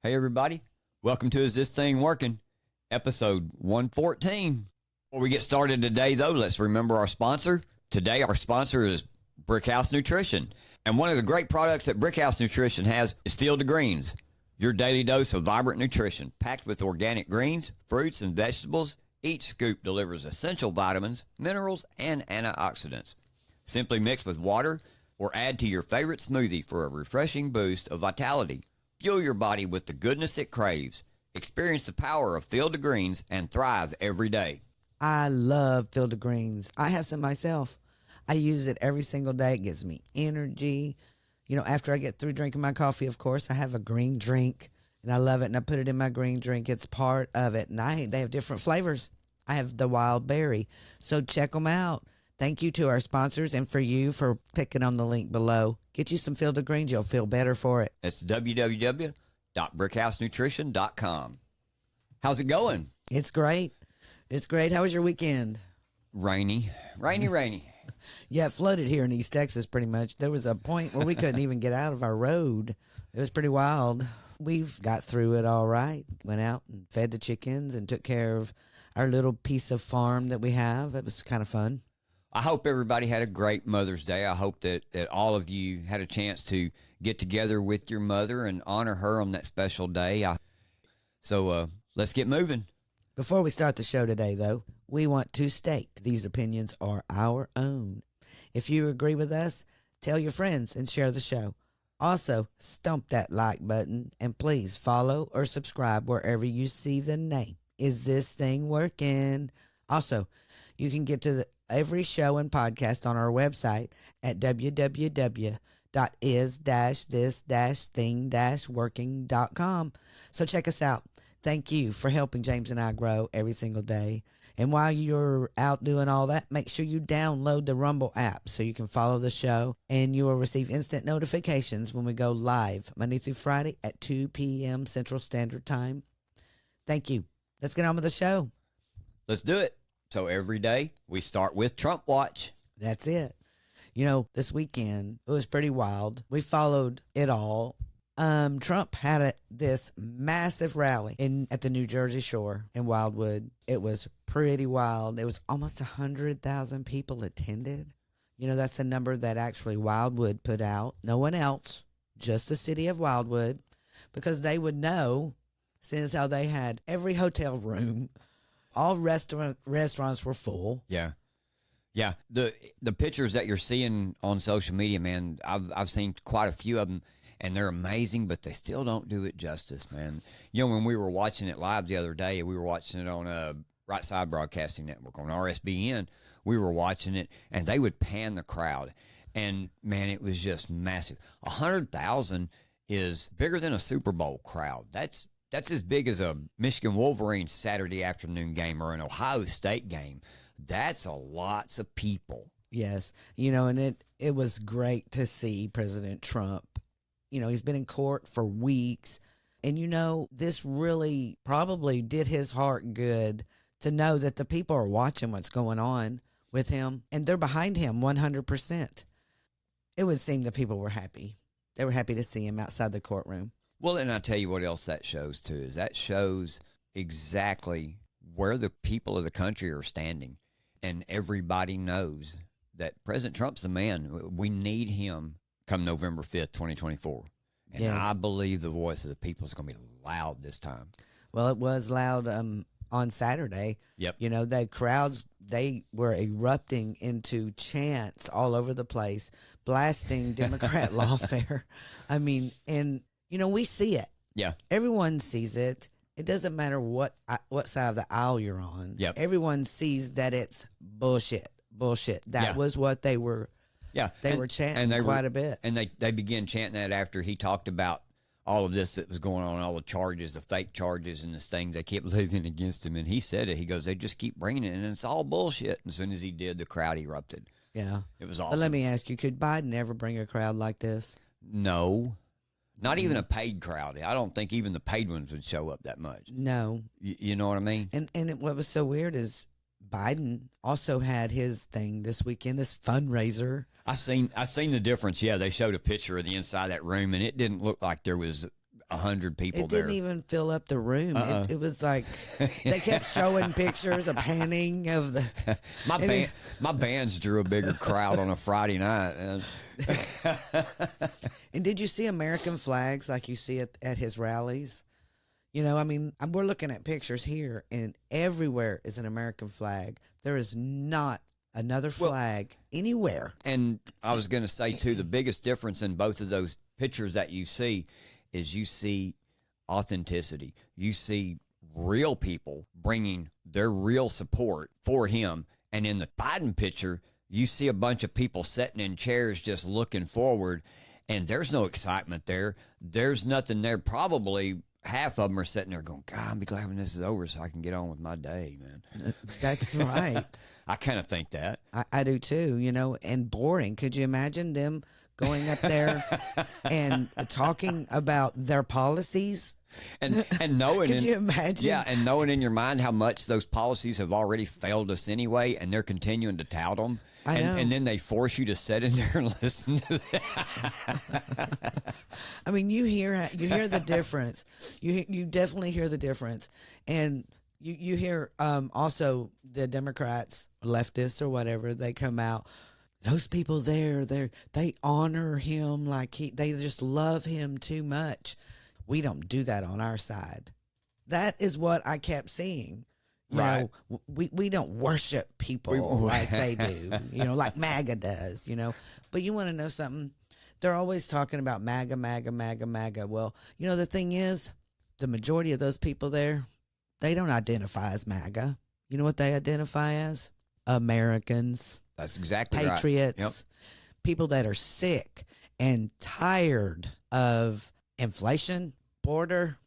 Hey, everybody. Welcome to Is This Thing Working? Episode 114. Before we get started today, though, let's remember our sponsor. Today, our sponsor is Brickhouse Nutrition. And one of the great products that Brickhouse Nutrition has is Field of Greens, your daily dose of vibrant nutrition, packed with organic greens, fruits, and vegetables. Each scoop delivers essential vitamins, minerals, and antioxidants. Simply mix with water or add to your favorite smoothie for a refreshing boost of vitality. Fuel your body with the goodness it craves. Experience the power of Field of Greens and thrive every day. I love Field of Greens. I have some myself. I use it every single day. It gives me energy. You know, after I get through drinking my coffee, of course, I have a green drink, and I love it, and I put it in my green drink. It's part of it, and they have different flavors. I have the wild berry, so check them out. Thank you to our sponsors and for you for clicking on the link below. Get you some Field of Greens. You'll feel better for it. It's www.brickhousenutrition.com. How's it going? It's great. It's great. How was your weekend? Rainy. Yeah, it flooded here in East Texas pretty much. There was a point where we couldn't even get out of our road. It was pretty wild. We've got through it all right. Went out and fed the chickens and took care of our little piece of farm that we have. It was kind of fun. I hope everybody had a great Mother's Day. I hope that all of you had a chance to get together with your mother and honor her on that special day. So let's get moving. Before we start the show today, though, we want to state these opinions are our own. If you agree with us, tell your friends and share the show. Also, stomp that like button and please follow or subscribe wherever you see the name. Is This Thing Working? Also, you can get to every show and podcast on our website at www.is-this-thing-working.com. So check us out. Thank you for helping James and I grow every single day. And while you're out doing all that, make sure you download the Rumble app so you can follow the show and you will receive instant notifications when we go live Monday through Friday at 2 p.m. Central Standard Time. Thank you. Let's get on with the show. Let's do it. So every day we start with Trump Watch. That's it. You know, this weekend, it was pretty wild. We followed it all. Trump had this massive rally at the New Jersey shore in Wildwood. It was pretty wild. It was almost 100,000 people attended. You know, that's a number that actually Wildwood put out. No one else, just the city of Wildwood, because they would know, since how they had every hotel room, all restaurants were full. Yeah. The pictures that you're seeing on social media, man, I've seen quite a few of them. And they're amazing, but they still don't do it justice, man. You know, when we were watching it live the other day, we were watching it on Right Side Broadcasting Network, on RSBN. We were watching it, and they would pan the crowd. And, man, it was just massive. 100,000 is bigger than a Super Bowl crowd. That's as big as a Michigan Wolverines Saturday afternoon game or an Ohio State game. That's a lots of people. Yes. You know, and it was great to see President Trump. You know, he's been in court for weeks. And, you know, this really probably did his heart good to know that the people are watching what's going on with him. And they're behind him 100%. It would seem the people were happy. They were happy to see him outside the courtroom. Well, and I tell you what else that shows, too, is that shows exactly where the people of the country are standing. And everybody knows that President Trump's the man. We need him come November 5th, 2024. And yes. I believe the voice of the people is going to be loud this time. Well, it was loud on Saturday. Yep. You know, the crowds, they were erupting into chants all over the place, blasting Democrat lawfare. I mean, and, you know, we see it. Yeah. Everyone sees it. It doesn't matter what side of the aisle you're on. Yep. Everyone sees that it's bullshit. That was what they were. Yeah, they were chanting quite a bit. And they began chanting that after he talked about all of this that was going on, all the charges, the fake charges and the things they kept leaving against him. And he said it. He goes, they just keep bringing it, and it's all bullshit. And as soon as he did, the crowd erupted. Yeah. It was awesome. But let me ask you, could Biden ever bring a crowd like this? No. Not even a paid crowd. I don't think even the paid ones would show up that much. No. You know what I mean? And what was so weird is Biden also had his thing this weekend, this fundraiser. I seen the difference. Yeah, they showed a picture of the inside of that room, and it didn't look like there was 100 people It there. didn't even fill up the room. It was like they kept showing pictures of panning of the. My bands drew a bigger crowd on a Friday night. And did you see American flags like you see at his rallies? You know, I mean, we're looking at pictures here, and everywhere is an American flag. There is not another flag anywhere. And I was going to say, too, the biggest difference in both of those pictures that you see is you see authenticity. You see real people bringing their real support for him. And in the Biden picture, you see a bunch of people sitting in chairs just looking forward, and there's no excitement there. There's nothing there. Probably half of them are sitting there going, God, I'll be glad when this is over so I can get on with my day, man. That's right. I kind of think that. I do too, you know, and boring. Could you imagine them going up there and talking about their policies? And knowing, could you imagine? Yeah, and knowing in your mind how much those policies have already failed us anyway, and they're continuing to tout them. I know. And then they force you to sit in there and listen to that. I mean, you hear the difference. You definitely hear the difference, and you hear also the Democrats, leftists or whatever, they come out. Those people there, they honor him like they just love him too much. We don't do that on our side. That is what I kept seeing. You know, we don't worship people like they do, you know, like MAGA does, you know. But you want to know something? They're always talking about MAGA, MAGA, MAGA, MAGA. Well, you know, the thing is, the majority of those people there, they don't identify as MAGA. You know what they identify as? Americans. That's exactly patriots, right. Yep. People that are sick and tired of inflation, border,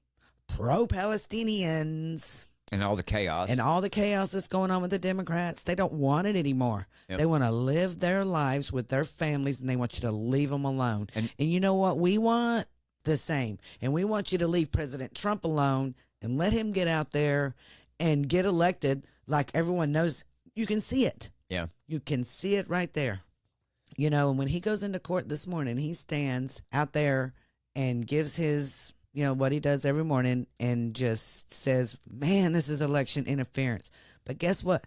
pro-Palestinians. And all the chaos. And all the chaos that's going on with the Democrats. They don't want it anymore. Yep. They want to live their lives with their families, and they want you to leave them alone. And you know what we want? The same. And we want you to leave President Trump alone and let him get out there and get elected like everyone knows. You can see it. Yeah. You can see it right there. You know, and when he goes into court this morning, he stands out there and gives his, you know, what he does every morning and just says, man, this is election interference. But guess what?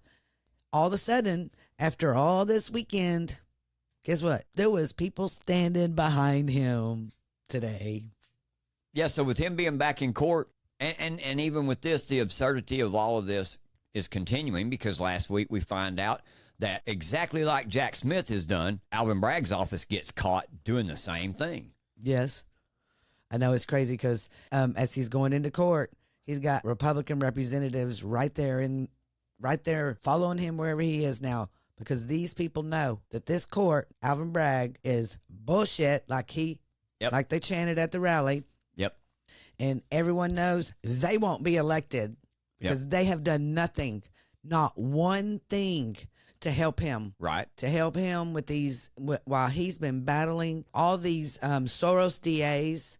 All of a sudden, after all this weekend, guess what? There was people standing behind him today. Yeah, so with him being back in court, and even with this, the absurdity of all of this is continuing, because last week we find out that exactly like Jack Smith has done, Alvin Bragg's office gets caught doing the same thing. Yes. I know it's crazy because as he's going into court, he's got Republican representatives right there following him wherever he is now, because these people know that this court, Alvin Bragg, is bullshit, like they chanted at the rally. Yep. And everyone knows they won't be elected because they have done nothing, not one thing to help him. Right. To help him with these, while he's been battling all these Soros DAs,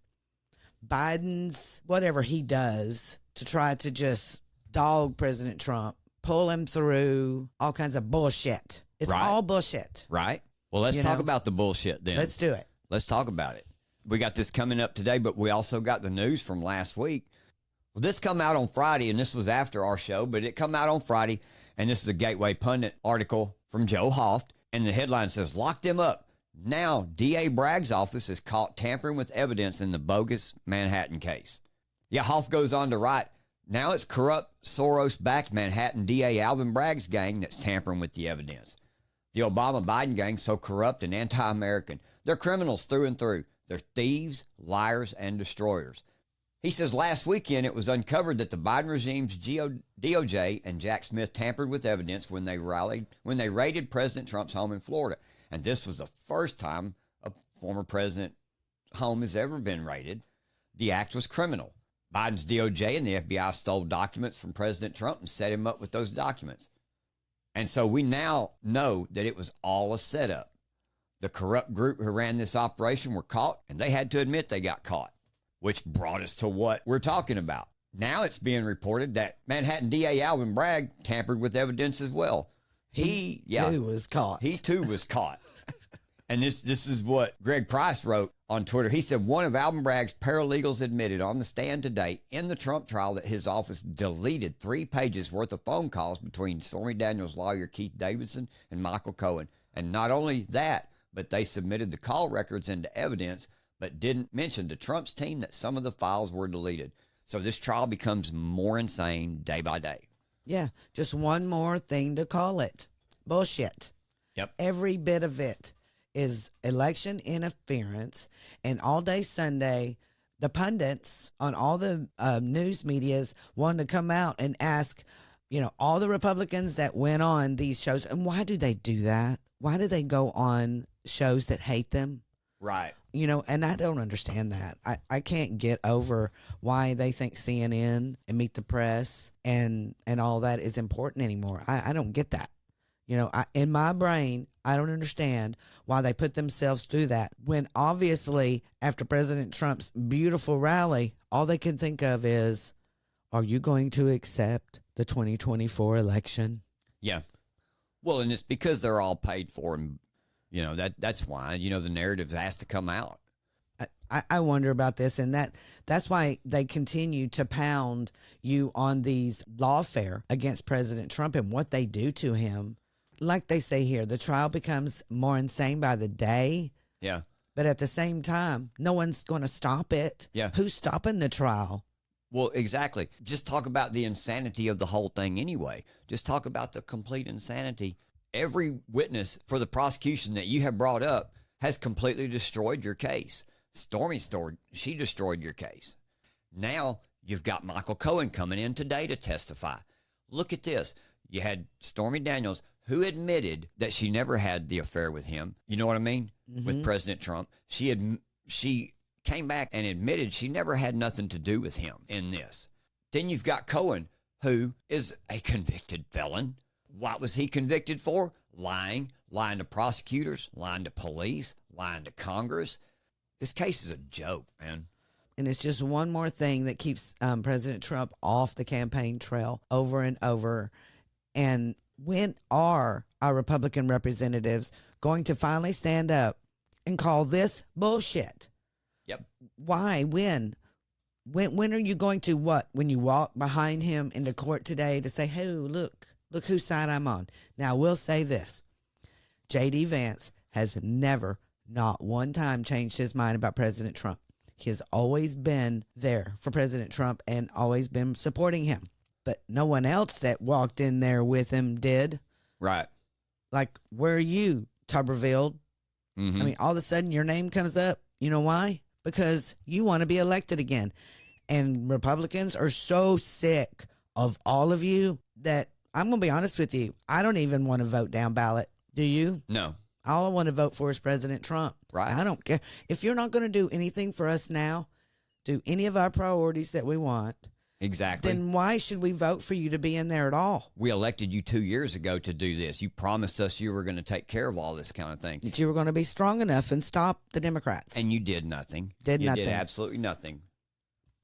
Biden's, whatever he does to try to just dog President Trump, pull him through all kinds of bullshit. It's all bullshit. Right. Well, let's talk about the bullshit then. Let's do it. Let's talk about it. We got this coming up today, but we also got the news from last week. Well, this come out on Friday, and this was after our show, but it come out on Friday, and this is a Gateway Pundit article from Joe Hoft, and the headline says, "Lock them up. Now, D.A. Bragg's office is caught tampering with evidence in the bogus Manhattan case." Yeah, Hoff goes on to write, now it's corrupt Soros-backed Manhattan D.A. Alvin Bragg's gang that's tampering with the evidence. The Obama-Biden gang, so corrupt and anti-American. They're criminals through and through. They're thieves, liars, and destroyers. He says last weekend it was uncovered that the Biden regime's DOJ and Jack Smith tampered with evidence when they raided President Trump's home in Florida. And this was the first time a former president's home has ever been raided. The act was criminal. Biden's DOJ and the FBI stole documents from President Trump and set him up with those documents. And so we now know that it was all a setup. The corrupt group who ran this operation were caught, and they had to admit they got caught, which brought us to what we're talking about. Now it's being reported that Manhattan DA Alvin Bragg tampered with evidence as well. He too was caught. He too was caught. And this is what Greg Price wrote on Twitter. He said one of Alvin Bragg's paralegals admitted on the stand today in the Trump trial that his office deleted 3 pages worth of phone calls between Stormy Daniels' lawyer Keith Davidson and Michael Cohen. And not only that, but they submitted the call records into evidence, but didn't mention to Trump's team that some of the files were deleted. So this trial becomes more insane day by day. Yeah, just one more thing to call it. Bullshit. Yep. Every bit of it is election interference. And all day Sunday, the pundits on all the news medias wanted to come out and ask, all the Republicans that went on these shows. And why do they do that? Why do they go on shows that hate them? Right. And I don't understand that. I can't get over why they think CNN and Meet the Press and all that is important anymore. I don't get that. In my brain, I don't understand why they put themselves through that when obviously after President Trump's beautiful rally, all they can think of is, are you going to accept the 2024 election? Yeah. Well, and it's because they're all paid for, and that's why the narrative has to come out. I wonder about this, and that's why they continue to pound you on these lawfare against President Trump and what they do to him. Like they say here, the trial becomes more insane by the day. Yeah. But at the same time, no one's going to stop it. Yeah. Who's stopping the trial? Well, exactly. Just talk about the insanity of the whole thing anyway. Just talk about the complete insanity. Every witness for the prosecution that you have brought up has completely destroyed your case. Stormy she destroyed your case. Now you've got Michael Cohen coming in today to testify. Look at this. You had Stormy Daniels, who admitted that she never had the affair with him. You know what I mean? Mm-hmm. With President Trump. She came back and admitted she never had nothing to do with him in this. Then you've got Cohen, who is a convicted felon. What was he convicted for? Lying to prosecutors, lying to police, lying to Congress. This case is a joke, man. And it's just one more thing that keeps President Trump off the campaign trail over and over. And when are our Republican representatives going to finally stand up and call this bullshit? Yep. Why? When? When are you going to what? When you walk behind him into court today to say, hey, look whose side I'm on. Now, we'll say this. J.D. Vance has never, not one time, changed his mind about President Trump. He has always been there for President Trump and always been supporting him. But no one else that walked in there with him did. Right. Like, where are you, Tuberville? Mm-hmm. I mean, all of a sudden your name comes up. You know why? Because you want to be elected again. And Republicans are so sick of all of you that I'm going to be honest with you. I don't even want to vote down ballot. Do you? No. All I want to vote for is President Trump. Right. I don't care. If you're not going to do anything for us now, do any of our priorities that we want, exactly, then why should we vote for you to be in there at all? We elected you 2 years ago to do this. You promised us you were going to take care of all this kind of thing. That you were going to be strong enough and stop the Democrats. And you did nothing. You did absolutely nothing.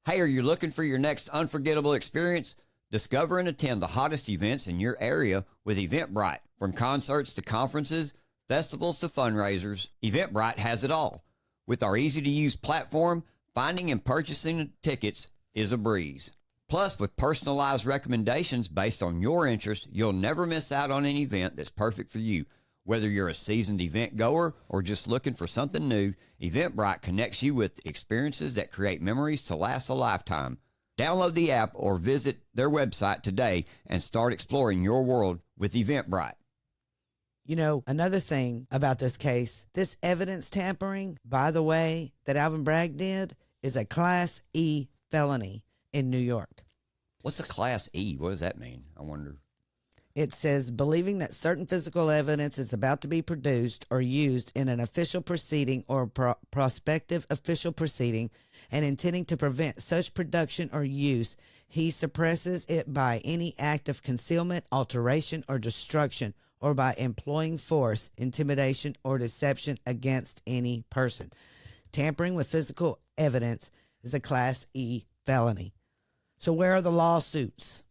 Hey, are you looking for your next unforgettable experience? Discover and attend the hottest events in your area with Eventbrite. From concerts to conferences, festivals to fundraisers, Eventbrite has it all. With our easy-to-use platform, finding and purchasing tickets is a breeze. Plus, with personalized recommendations based on your interest, you'll never miss out on an event that's perfect for you. Whether you're a seasoned event goer or just looking for something new, Eventbrite connects you with experiences that create memories to last a lifetime. Download the app or visit their website today and start exploring your world with Eventbrite. You know, another thing about this case, this evidence tampering, by the way, that Alvin Bragg did is a Class E felony in New York. What's a Class E? What does that mean? I wonder. It says believing that certain physical evidence is about to be produced or used in an official proceeding or prospective official proceeding and intending to prevent such production or use, he suppresses it by any act of concealment, alteration, or destruction, or by employing force, intimidation, or deception against any person. Tampering with physical evidence is a Class E felony. So where are the lawsuits?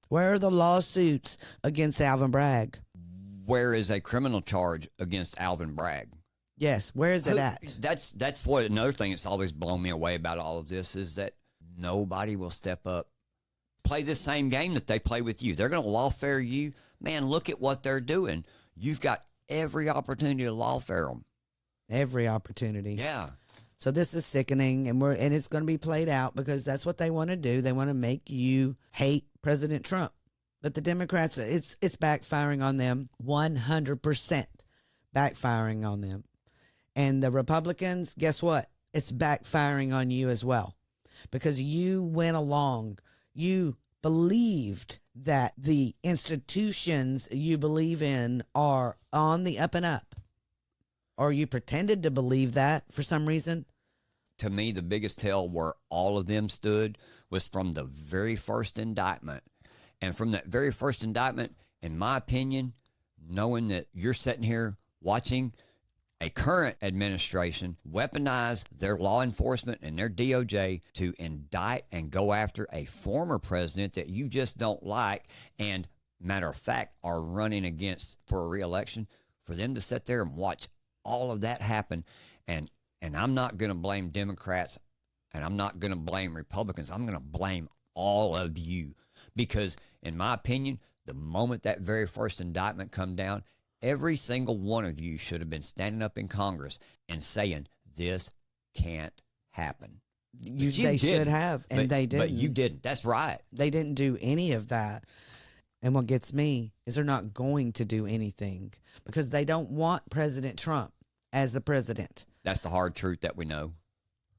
Where are the lawsuits against Alvin Bragg? Where is a criminal charge against Alvin Bragg? Yes. Where is it at? That's what another thing that's always blown me away about all of this is that nobody will step up, play the same game that they play with you. They're going to lawfare you. Man, look at what they're doing. You've got every opportunity to lawfare them. Every opportunity. Yeah. So this is sickening, and it's going to be played out because that's what they want to do. They want to make you hate President Trump. But the Democrats, it's backfiring on them 100%, backfiring on them. And the Republicans, guess what? It's backfiring on you as well because you went along. You believed that the institutions you believe in are on the up and up. Or you pretended to believe that for some reason. To me, the biggest tell where all of them stood was from the very first indictment. And from that very first indictment, in my opinion, knowing that you're sitting here watching a current administration weaponize their law enforcement and their DOJ to indict and go after a former president that you just don't like and, matter of fact, are running against for a re-election, for them to sit there and watch all of that happen. And I'm not going to blame Democrats and I'm not going to blame Republicans. I'm going to blame all of you because, in my opinion, the moment that very first indictment come down, every single one of you should have been standing up in Congress and saying, this can't happen. They should have, and they didn't. But you didn't. That's right. They didn't do any of that. And what gets me is they're not going to do anything because they don't want President Trump as the president. That's the hard truth that we know.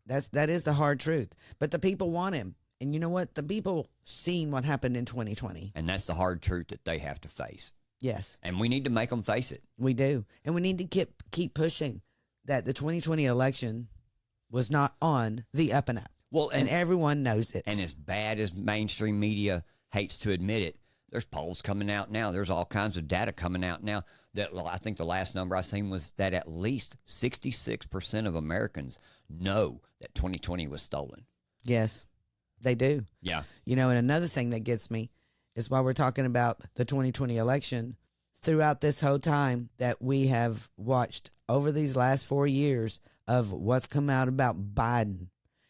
That is the hard truth. But the people want him. And you know what? The people seen what happened in 2020. And that's the hard truth that they have to face. Yes. And we need to make them face it. We do. And we need to keep pushing that the 2020 election was not on the up and up. Well, and everyone knows it. And as bad as mainstream media hates to admit it, there's polls coming out now. There's all kinds of data coming out now that I think the last number I seen was that at least 66% of Americans know that 2020 was stolen. Yes, they do. Yeah. You know, and another thing that gets me is while we're talking about the 2020 election, throughout this whole time that we have watched over these last 4 years of what's come out about Biden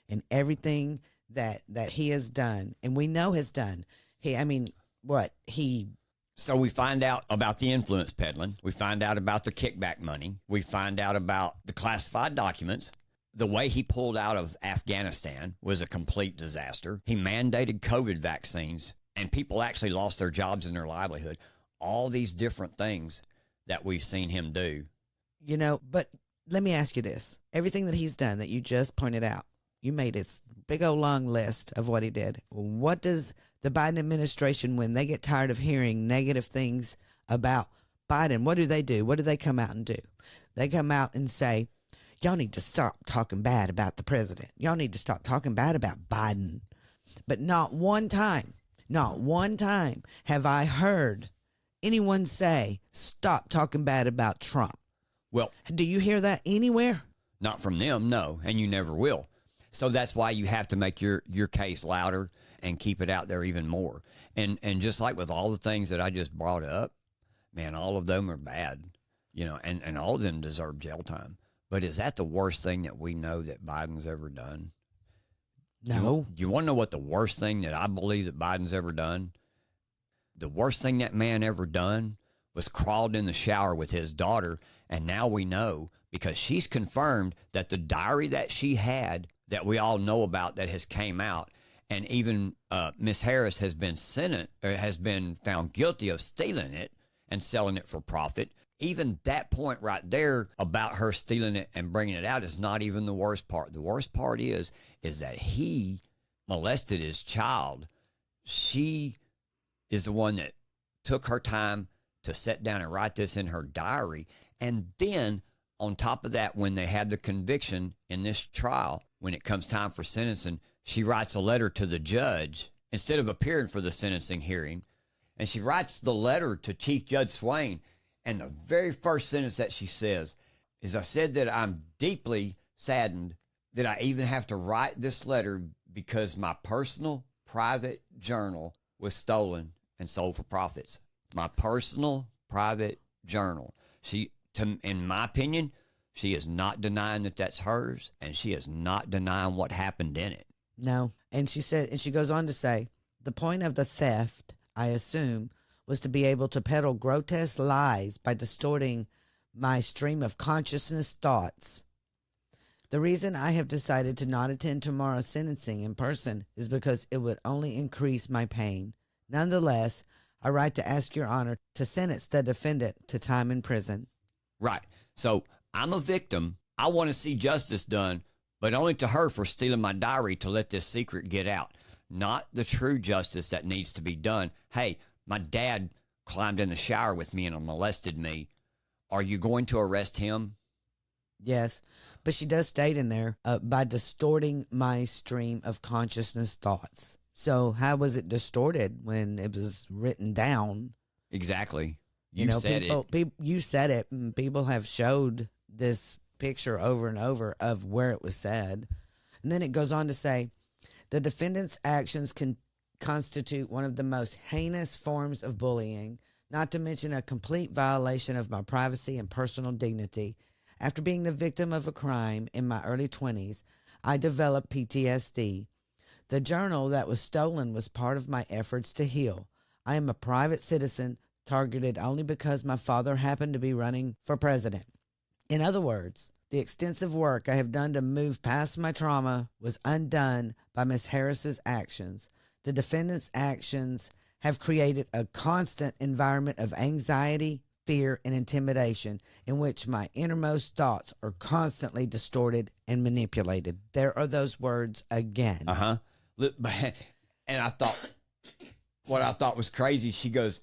and everything that he has done, and we know has done. So we find out about the influence peddling. We find out about the kickback money. We find out about the classified documents. The way he pulled out of Afghanistan was a complete disaster. He mandated COVID vaccines, and people actually lost their jobs and their livelihood. All these different things that we've seen him do. You know, but let me ask you this. Everything that he's done that you just pointed out, you made this big old long list of what he did. What does the Biden administration, when they get tired of hearing negative things about Biden, what do? What do they come out and do? They come out and say, y'all need to stop talking bad about the president. Y'all need to stop talking bad about Biden. But not one time have I heard anyone say, stop talking bad about Trump. Well, do you hear that anywhere? Not from them, no, and you never will. So that's why you have to make your case louder and keep it out there even more. And just like with all the things that I just brought up, man, all of them are bad, you know, and all of them deserve jail time. But is that the worst thing that we know that Biden's ever done? No. Do you want to know what the worst thing that I believe that Biden's ever done? The worst thing that man ever done was crawled in the shower with his daughter. And now we know because she's confirmed that the diary that she had that we all know about that has came out, and even Miss Harris has been found guilty of stealing it and selling it for profit. Even that point right there about her stealing it and bringing it out is not even the worst part. The worst part is that he molested his child. She is the one that took her time to sit down and write this in her diary. And then on top of that, when they had the conviction in this trial, when it comes time for sentencing, she writes a letter to the judge instead of appearing for the sentencing hearing. And she writes the letter to Chief Judge Swain. And the very first sentence that she says is, I said that I'm deeply saddened that I even have to write this letter because my personal private journal was stolen and sold for profits. My personal private journal. In my opinion, She is not denying that that's hers, and she is not denying what happened in it. No. And she said, and she goes on to say, the point of the theft, I assume, was to be able to peddle grotesque lies by distorting my stream of consciousness thoughts. The reason I have decided to not attend tomorrow's sentencing in person is because it would only increase my pain. Nonetheless, I write to ask Your Honor to sentence the defendant to time in prison. Right. So I'm a victim. I want to see justice done, but only to her for stealing my diary to let this secret get out. Not the true justice that needs to be done. Hey, my dad climbed in the shower with me and molested me. Are you going to arrest him? Yes, but she does state in there, by distorting my stream of consciousness thoughts. So how was it distorted when it was written down? Exactly. You said it. You said it, and people have showed this picture over and over of where it was said. And then it goes on to say, the defendant's actions can constitute one of the most heinous forms of bullying, not to mention a complete violation of my privacy and personal dignity. After being the victim of a crime in my early 20s, I developed PTSD. The journal that was stolen was part of my efforts to heal. I am a private citizen targeted only because my father happened to be running for president. In other words, the extensive work I have done to move past my trauma was undone by Ms. Harris's actions. The defendant's actions have created a constant environment of anxiety, fear, and intimidation in which my innermost thoughts are constantly distorted and manipulated. There are those words again. Uh-huh. And what I thought was crazy, she goes,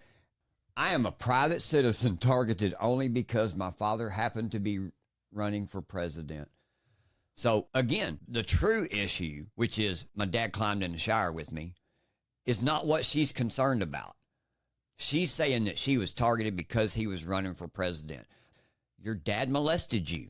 I am a private citizen targeted only because my father happened to be running for president. So again, the true issue, which is my dad climbed in the shower with me, is not what she's concerned about. She's saying that she was targeted because he was running for president. Your dad molested you.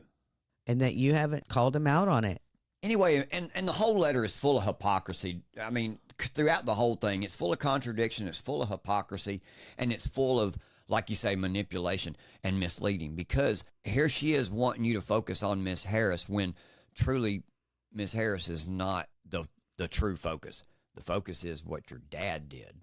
And that you haven't called him out on it. Anyway, and the whole letter is full of hypocrisy. I mean, throughout the whole thing, it's full of contradiction, it's full of hypocrisy, and it's full of, like you say, manipulation and misleading. Because here she is wanting you to focus on Miss Harris when truly Miss Harris is not the true focus. The focus is what your dad did.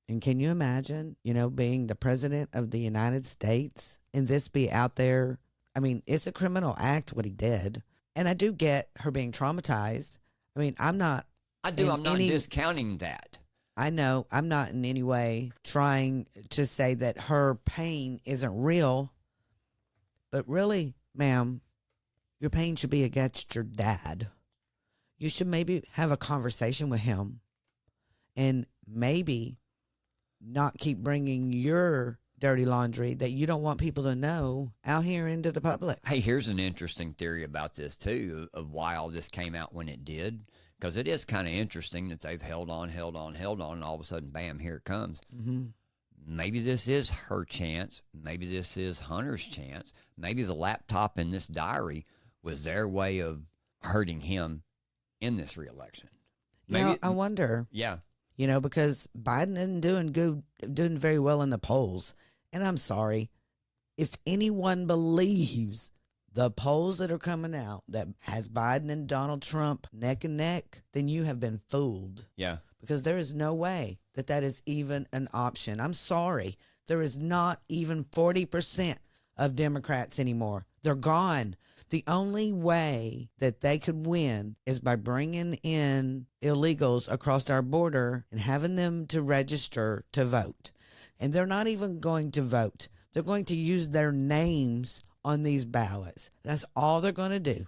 And can you imagine, being the president of the United States and this be out there? I mean, it's a criminal act what he did. And I do get her being traumatized. I mean, I'm not discounting that. I know. I'm not in any way trying to say that her pain isn't real. But really, ma'am, your pain should be against your dad. You should maybe have a conversation with him and maybe not keep bringing your dirty laundry that you don't want people to know out here into the public. Hey, here's an interesting theory about this, too, of why all this came out when it did. Because it is kind of interesting that they've held on, and all of a sudden, bam, here it comes. Mm-hmm. Maybe this is her chance. Maybe this is Hunter's chance. Maybe the laptop in this diary was their way of hurting him in this reelection. Maybe I wonder. Yeah. Because Biden isn't doing very well in the polls. And I'm sorry, if anyone believes the polls that are coming out that has Biden and Donald Trump neck and neck, then you have been fooled. Yeah. Because there is no way that is even an option. I'm sorry. There is not even 40% of Democrats anymore. They're gone. The only way that they could win is by bringing in illegals across our border and having them to register to vote. And they're not even going to vote. They're going to use their names on these ballots. That's all they're going to do.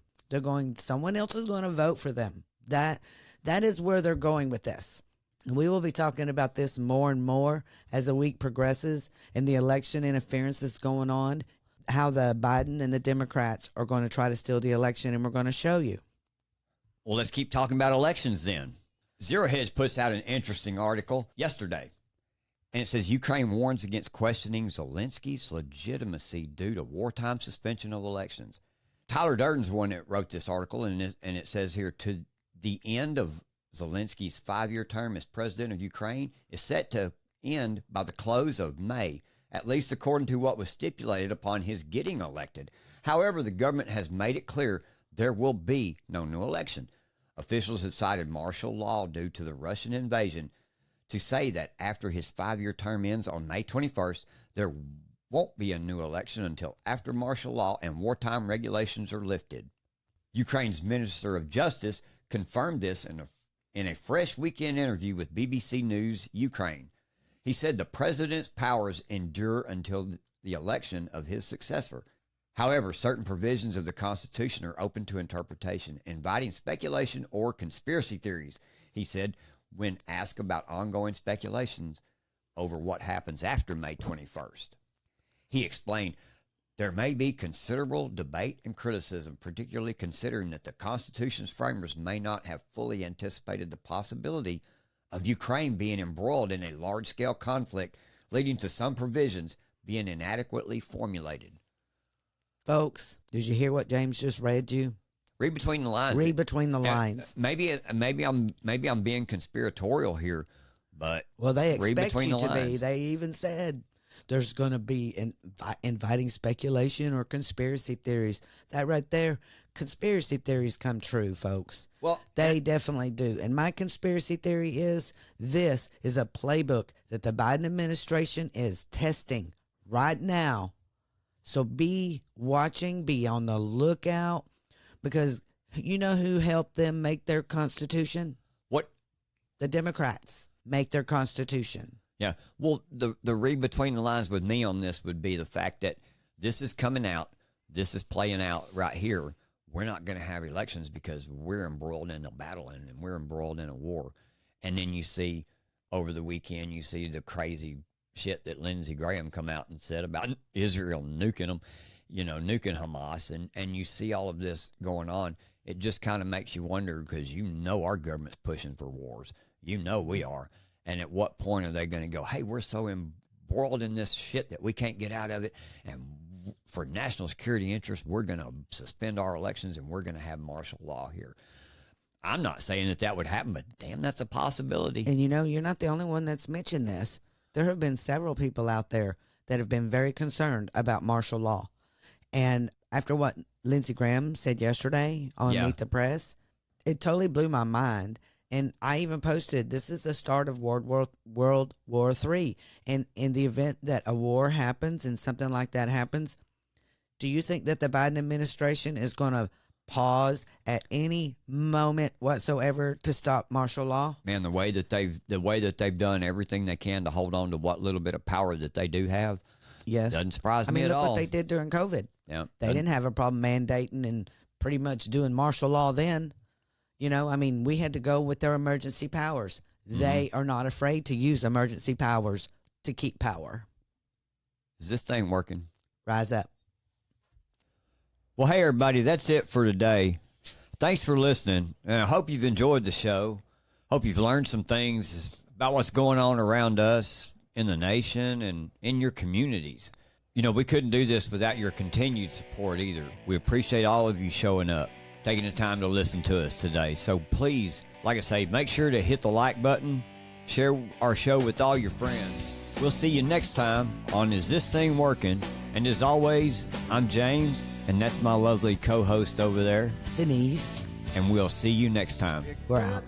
Someone else is going to vote for them. That is where they're going with this. And we will be talking about this more and more as the week progresses and the election interference that's going on, how the Biden and the Democrats are going to try to steal the election, and we're going to show you. Well, let's keep talking about elections then. Zero Hedge puts out an interesting article yesterday, and it says Ukraine warns against questioning Zelensky's legitimacy due to wartime suspension of elections. Tyler Durden's the one that wrote this article, and it says here, to the end of Zelensky's 5-year term as president of Ukraine is set to end by the close of May, at least according to what was stipulated upon his getting elected. However, the government has made it clear there will be no new election. Officials have cited martial law due to the Russian invasion to say that after his 5-year term ends on May 21st, there won't be a new election until after martial law and wartime regulations are lifted. Ukraine's Minister of Justice confirmed this in a fresh weekend interview with BBC News Ukraine. He said the president's powers endure until the election of his successor. However, certain provisions of the Constitution are open to interpretation, inviting speculation or conspiracy theories, he said when asked about ongoing speculations over what happens after May 21st. He explained, there may be considerable debate and criticism, particularly considering that the Constitution's framers may not have fully anticipated the possibility of Ukraine being embroiled in a large-scale conflict, leading to some provisions being inadequately formulated. Folks, did you hear what James just read you? Read between the lines. Read between the lines. Maybe I'm being conspiratorial here, but well, they read expect between you the to lines. be. They even said there's going to be inviting speculation or conspiracy theories. That right there, conspiracy theories come true, folks. Well, they definitely do. And my conspiracy theory is this is a playbook that the Biden administration is testing right now. So be watching, be on the lookout, because you know who helped them make their Constitution? What? The Democrats make their Constitution. Yeah. Well, the read between the lines with me on this would be the fact that this is coming out, this is playing out right here. We're not going to have elections because we're embroiled in a battle and we're embroiled in a war. And then you see over the weekend, you see the crazy shit that Lindsey Graham come out and said about Israel nuking them, nuking Hamas. And you see all of this going on. It just kind of makes you wonder because our government's pushing for wars. We are. And at what point are they going to go, hey, we're so embroiled in this shit that we can't get out of it. And for national security interests, we're going to suspend our elections and we're going to have martial law here. I'm not saying that would happen, but damn, that's a possibility. And you're not the only one that's mentioned this. There have been several people out there that have been very concerned about martial law. And after what Lindsey Graham said yesterday on Meet the Press, it totally blew my mind. And I even posted, this is the start of World War III. And in the event that a war happens and something like that happens, do you think that the Biden administration is going to pause at any moment whatsoever to stop martial law? Man, the way that they've done everything they can to hold on to what little bit of power that they do have, doesn't surprise me at all. Look what they did during COVID. Yeah, they didn't have a problem mandating and pretty much doing martial law then. We had to go with their emergency powers. Mm-hmm. They are not afraid to use emergency powers to keep power. Is this thing working? Rise up. Well, hey, everybody, that's it for today. Thanks for listening, and I hope you've enjoyed the show. Hope you've learned some things about what's going on around us in the nation and in your communities. We couldn't do this without your continued support either. We appreciate all of you showing up, taking the time to listen to us today. So please, like I say, make sure to hit the like button, share our show with all your friends. We'll see you next time on Is This Thing Working? And as always, I'm James, and that's my lovely co-host over there, Denise. And we'll see you next time. We're out.